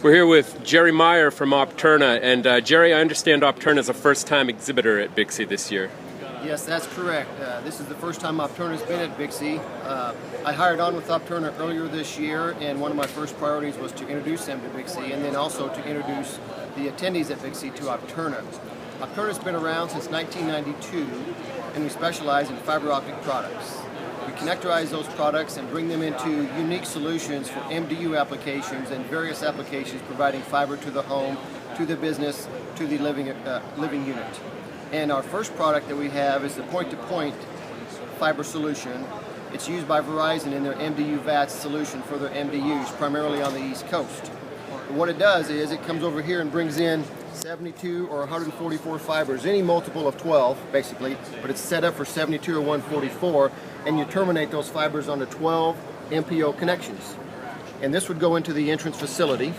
We're here with Jerry Meyer from Opterna, and Jerry, I understand Opterna is a first-time exhibitor at BICSI this year. Yes, that's correct. This is the first time Opterna's been at BICSI. I hired on with Opterna earlier this year, and one of my first priorities was to introduce them to BICSI, and then also to introduce the attendees at BICSI to Opterna. Opterna's been around since 1992, and we specialize in fiber optic products. We connectorize those products and bring them into unique solutions for MDU applications and various applications providing fiber to the home, to the business, to the living unit. And our first product that we have is the point-to-point fiber solution. It's used by Verizon in their MDU VATS solution for their MDUs, primarily on the East Coast. And what it does is it comes over here and brings in 72 or 144 fibers, any multiple of 12 basically, but it's set up for 72 or 144, and you terminate those fibers onto 12 MPO connections. And this would go into the entrance facility,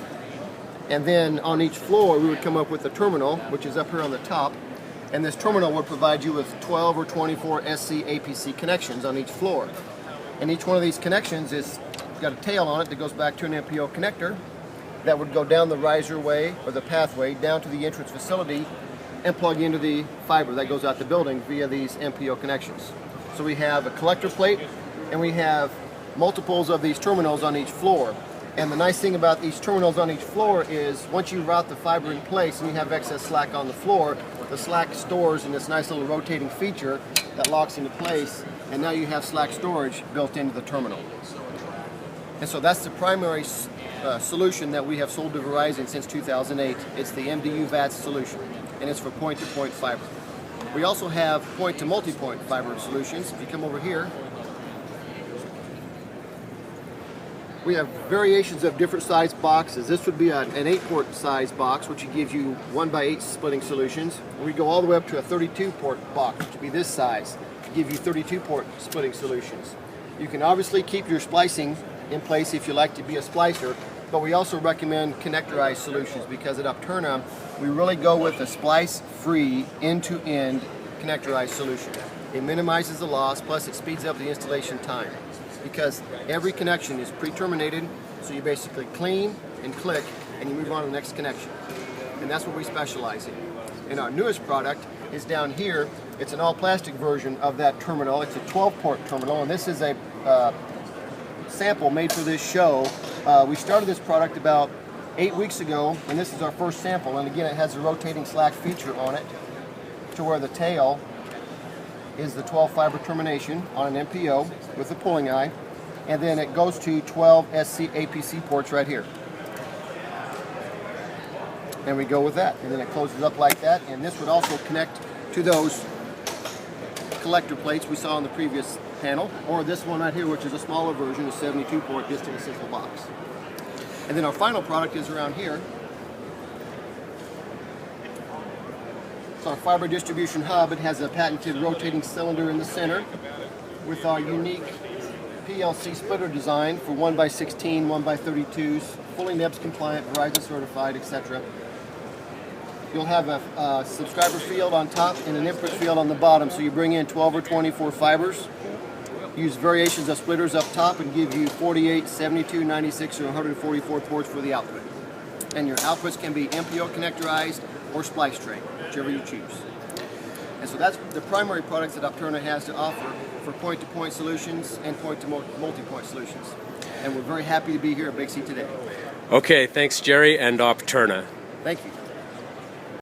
and then on each floor we would come up with a terminal, which is up here on the top, and this terminal would provide you with 12 or 24 SC APC connections on each floor. And each one of these connections is got a tail on it that goes back to an MPO connector that would go down the riser way or the pathway down to the entrance facility and plug into the fiber that goes out the building via these MPO connections. So we have a collector plate and we have multiples of these terminals on each floor. And the nice thing about these terminals on each floor is once you route the fiber in place and you have excess slack on the floor, the slack stores in this nice little rotating feature that locks into place, and now you have slack storage built into the terminal. And so that's the primary solution that we have sold to Verizon since 2008. It's the MDU VATS solution, and it's for point-to-point fiber. We also have point-to-multipoint fiber solutions. If you come over here, we have variations of different size boxes. This would be an 8-port size box, which gives you 1x8 splitting solutions. We go all the way up to a 32-port box, which would be this size, to give you 32-port splitting solutions. You can obviously keep your splicing in place if you like to be a splicer, but we also recommend connectorized solutions because at Opterna we really go with a splice-free, end-to-end connectorized solution. It minimizes the loss, plus it speeds up the installation time because every connection is pre-terminated, so you basically clean and click and you move on to the next connection. And that's what we specialize in. And our newest product is down here. It's an all-plastic version of that terminal. It's a 12-port terminal, and this is a sample made for this show. We started this product about 8 weeks ago, and this is our first sample. And again, it has a rotating slack feature on it to where the tail is the 12 fiber termination on an MPO with a pulling eye, and then it goes to 12 SC APC ports right here. And we go with that, and then it closes up like that, and this would also connect to those collector plates we saw on the previous panel, or this one right here, which is a smaller version, a 72-port distant essential box. And then our final product is around here. It's our fiber distribution hub. It has a patented rotating cylinder in the center with our unique PLC splitter design for 1x16, 1x32s, fully NEBS compliant, Verizon certified, etc. You'll have a subscriber field on top and an input field on the bottom, so you bring in 12 or 24 fibers. Use variations of splitters up top and give you 48, 72, 96, or 144 ports for the output. And your outputs can be MPO connectorized or splice tray, whichever you choose. And so that's the primary products that Opterna has to offer for point-to-point solutions and point-to-multipoint solutions. And we're very happy to be here at BICSI today. Okay, thanks Jerry and Opterna. Thank you.